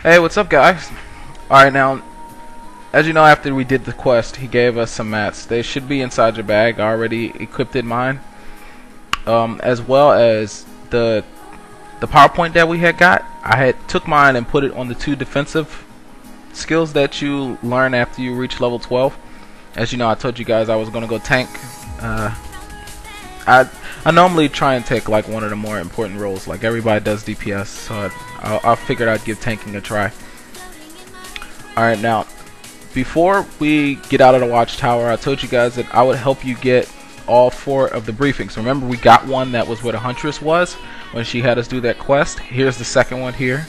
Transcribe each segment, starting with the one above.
Hey, what's up, guys? Alright, now, as you know, after we did the quest, he gave us some mats. They should be inside your bag. I already equipped in mine. As well as the PowerPoint that we had got. I had took mine and put it on the 2 defensive skills that you learn after you reach level 12. As you know, I told you guys I was going to go tank. I normally try and take like one of the more important roles. Like everybody does DPS, so I figured I'd give tanking a try. Alright, now before we get out of the watchtower, I told you guys that I would help you get all 4 of the briefings. Remember, we got one that was where the Huntress was when she had us do that quest. Here's the second one here.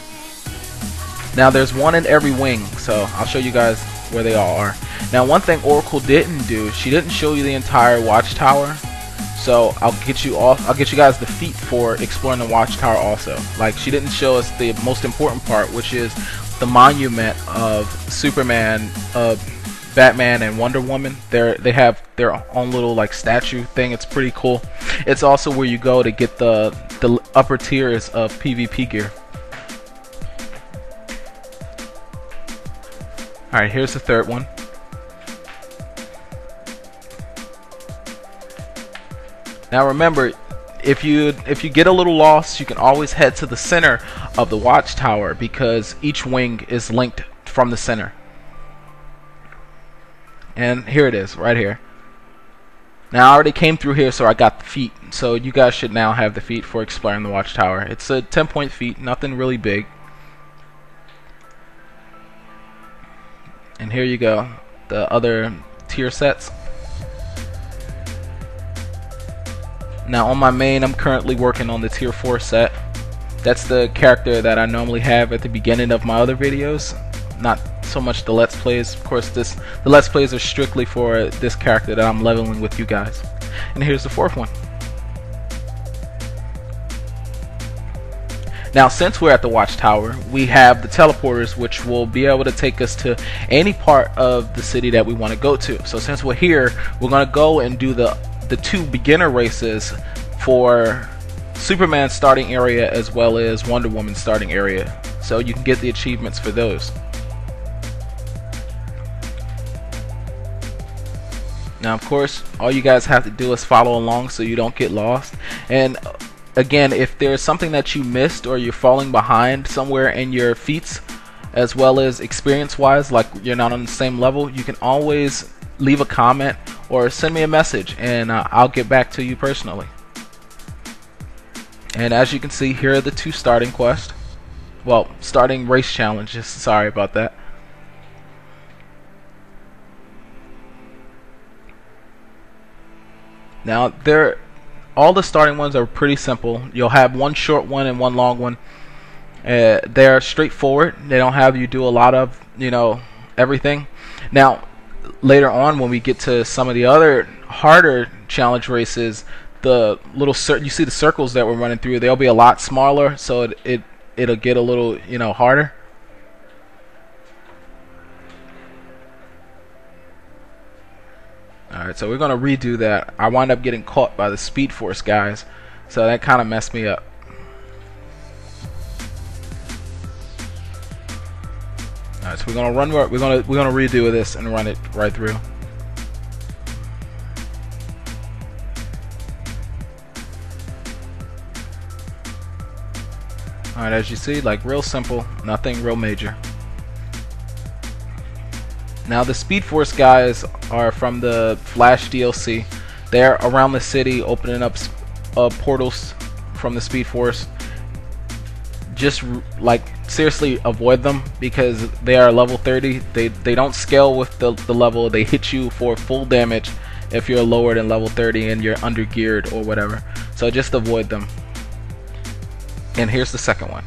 Now there's one in every wing, so I'll show you guys where they all are. Now, one thing Oracle didn't do, she didn't show you the entire watchtower. So I'll get you guys the feat for exploring the watchtower also. Like, she didn't show us the most important part, which is the monument of Superman, Batman, and Wonder Woman. They have their own little like statue thing. It's pretty cool. It's also where you go to get the upper tiers of PvP gear. Alright, here's the third one. Now remember, if you get a little lost, you can always head to the center of the watchtower because each wing is linked from the center. And here it is, right here. Now I already came through here, so I got the feat. So you guys should now have the feat for exploring the watchtower. It's a 10-point feat, nothing really big. And here you go, the other tier sets. Now on my main, I'm currently working on the tier 4 set. That's the character that I normally have at the beginning of my other videos. Not so much the Let's Plays. Of course, the Let's Plays are strictly for this character that I'm leveling with you guys. And here's the 4th one. Now, since we're at the watchtower, we have the teleporters, which will be able to take us to any part of the city that we want to go to. So since we're here, we're going to go and do the 2 beginner races for Superman's starting area as well as Wonder Woman's starting area, so you can get the achievements for those. Now, of course, all you guys have to do is follow along so you don't get lost. And again, if there's something that you missed or you're falling behind somewhere in your feats as well as experience wise, like you're not on the same level, you can always leave a comment or send me a message and I'll get back to you personally. And as you can see, here are the 2 starting quests. Well, starting race challenges, sorry about that. Now, all the starting ones are pretty simple. You'll have one short one and one long one. They're straightforward. They don't have you do a lot of, everything. Now, later on, when we get to some of the other harder challenge races, the little you see the circles that we're running through, they'll be a lot smaller, so it'll get a little harder. Alright, so we're gonna redo that. I wound up getting caught by the Speed Force guys, so that kind of messed me up. Alright, so we're gonna redo this and run it right through. Alright, as you see, like real simple, nothing real major. Now the Speed Force guys are from the Flash DLC. They're around the city opening up portals from the Speed Force. Just like seriously avoid them because they are level 30. They don't scale with the level. They hit you for full damage if you're lower than level 30 and you're under geared or whatever. So just avoid them. And here's the second one.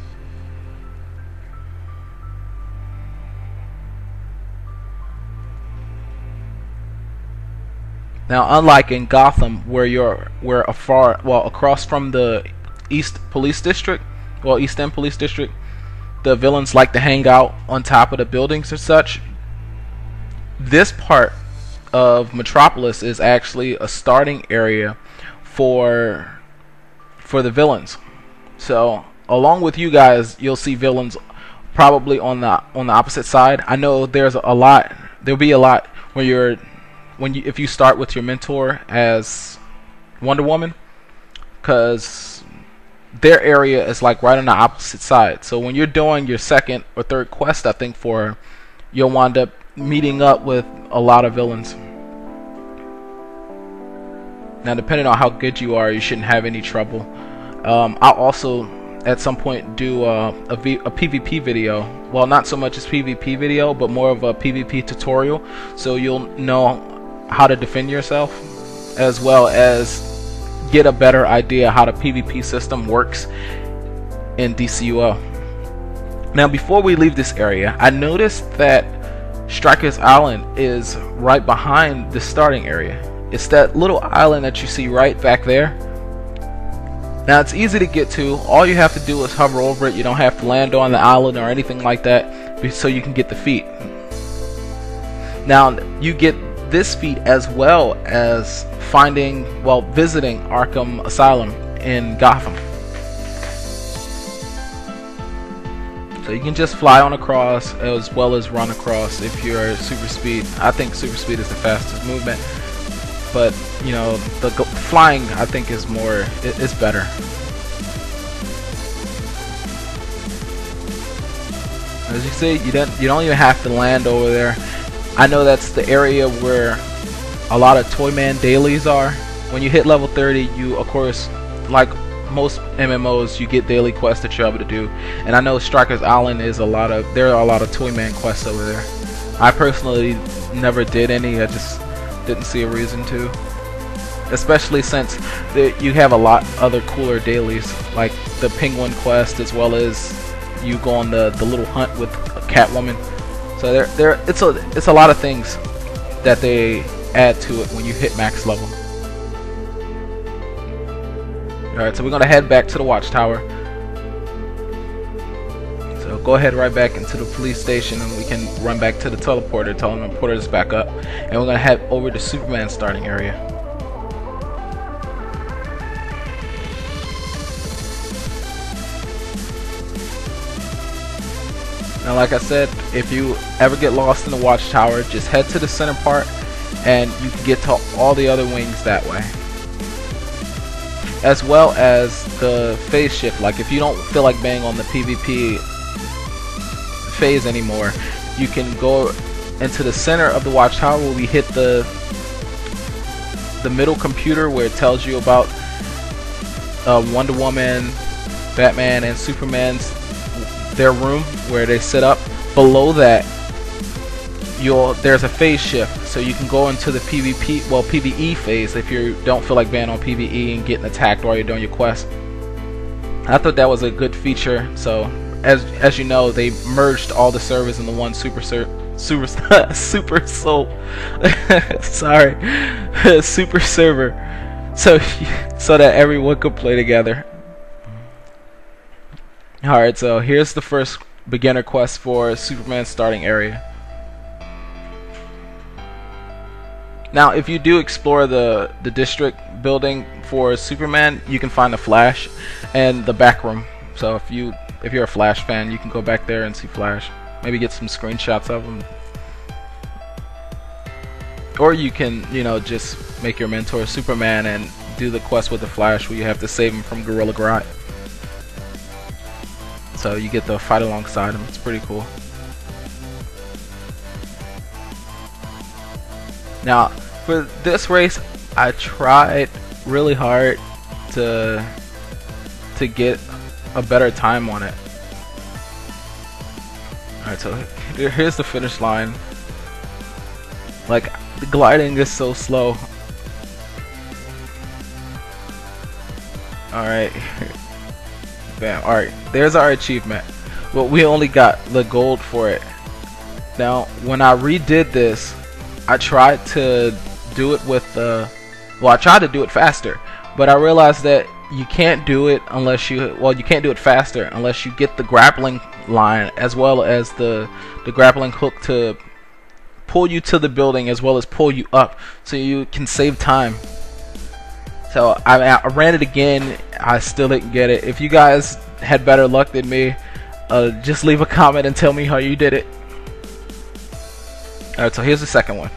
Now, unlike in Gotham, where across from the East Police District, East End Police District, the villains like to hang out on top of the buildings and such. This part of Metropolis is actually a starting area for the villains. So along with you guys, you'll see villains probably on the opposite side. I know there'll be a lot where if you start with your mentor as Wonder Woman, because their area is like right on the opposite side. So when you're doing your second or third quest, I think for her, you'll wind up meeting up with a lot of villains. Now, depending on how good you are, you shouldn't have any trouble. I'll also at some point do a PvP video. Well, not so much as PvP video, but more of a PvP tutorial, so you'll know how to defend yourself, as well as get a better idea how the PvP system works in DCUO. Now, before we leave this area, I noticed that Stryker's Island is right behind the starting area. It's that little island that you see right back there. Now, it's easy to get to. All you have to do is hover over it. You don't have to land on the island or anything like that, so you can get the feat. Now, you get this feat as well as visiting Arkham Asylum in Gotham. So you can just fly on across as well as run across if you're super speed. I think super speed is the fastest movement, but you know, the flying I think is better. As you see, you don't even have to land over there. I know that's the area where a lot of Toyman dailies are. When you hit level 30, you, of course, like most MMOs, you get daily quests that you're able to do. And I know Stryker's Island there are a lot of Toyman quests over there. I personally never did any. I just didn't see a reason to. Especially since you have a lot other cooler dailies, like the Penguin quest, as well as you go on the little hunt with Catwoman. So it's a lot of things that they add to it when you hit max level. Alright, so we're gonna head back to the watchtower. So go ahead right back into the police station, and we can run back to the teleporter, tell them the porter is back up, and we're gonna head over to Superman's starting area. Now, like I said, if you ever get lost in the watchtower, just head to the center part and you can get to all the other wings that way. As well as the phase shift. Like if you don't feel like being on the PvP phase anymore, you can go into the center of the watchtower where we hit the middle computer where it tells you about Wonder Woman, Batman, and Superman's their room where they sit up. Below that, there's a phase shift, so you can go into the PvE phase if you don't feel like being on PvE and getting attacked while you're doing your quest. I thought that was a good feature. So as you know, they merged all the servers into one super server, so that everyone could play together. Alright, so here's the first beginner quest for Superman's starting area. Now, if you do explore the district building for Superman, you can find the Flash and the back room. So if you're a Flash fan, you can go back there and see Flash. Maybe get some screenshots of him. Or you can, just make your mentor Superman and do the quest with the Flash where you have to save him from Gorilla Grodd. So you get to fight alongside him. It's pretty cool. Now, for this race, I tried really hard to get a better time on it. Alright, so here's the finish line. Like, the gliding is so slow. Alright. Bam. Alright, there's our achievement. Well, we only got the gold for it. Now, when I redid this, I tried to do it with I tried to do it faster, but I realized that you can't do it unless you can't do it faster unless you get the grappling line as well as the grappling hook to pull you to the building as well as pull you up, so you can save time. So I ran it again. I still didn't get it. If you guys had better luck than me, just leave a comment and tell me how you did it. Alright, so here's the second one.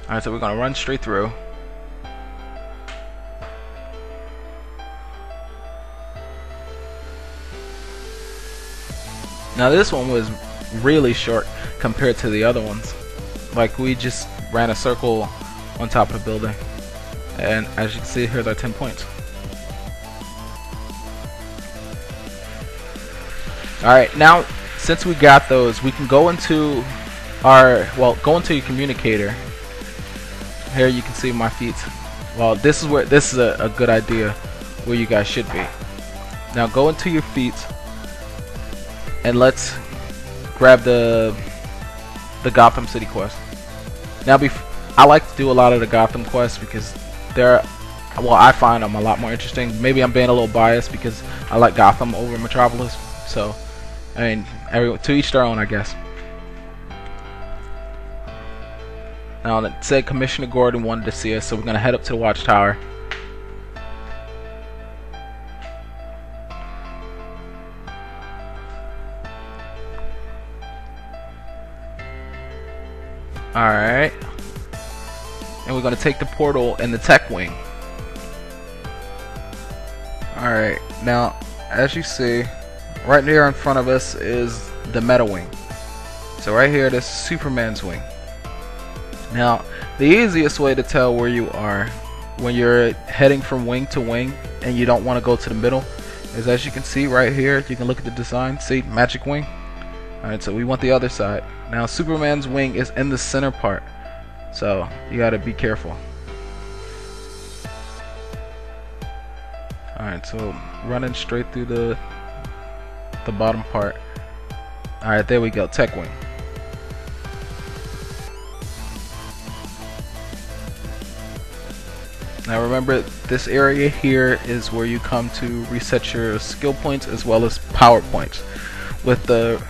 Alright, so we're gonna run straight through. Now this one was really short compared to the other ones. Like, we just ran a circle on top of the building, and as you can see, here's our 10 points. Alright, now since we got those, we can go into go into your communicator. Here you can see my feats. Well, this is a good idea where you guys should be. Now go into your feats and let's grab the Gotham City quest. Now I like to do a lot of the Gotham quests because I find them a lot more interesting. Maybe I'm being a little biased because I like Gotham over Metropolis. So, I mean, to each their own, I guess. Now it said Commissioner Gordon wanted to see us, so we're gonna head up to the watchtower. Alright. And we're gonna take the portal in the tech wing. Alright, now as you see, right there in front of us is the meta wing. So right here, this is Superman's wing. Now, the easiest way to tell where you are when you're heading from wing to wing and you don't want to go to the middle is, as you can see right here, you can look at the design, see, magic wing. Alright, so we want the other side. Now, Superman's wing is in the center part, so you gotta be careful. Alright, so running straight through the bottom part. Alright, there we go, tech wing. Now remember, this area here is where you come to reset your skill points as well as power points. With the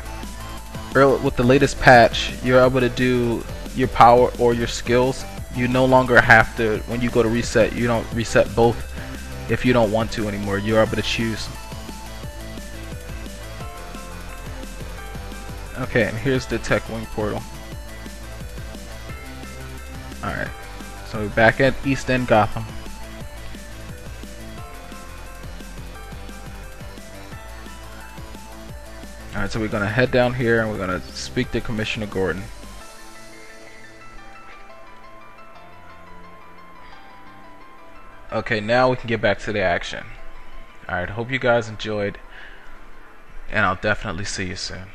latest patch, you're able to do your power or your skills. You no longer have to, when you go to reset, you don't reset both if you don't want to anymore. You're able to choose. Okay, and here's the tech wing portal. Alright. So we're back at East End Gotham. Alright, so we're going to head down here and we're going to speak to Commissioner Gordon. Okay, now we can get back to the action. Alright, hope you guys enjoyed, and I'll definitely see you soon.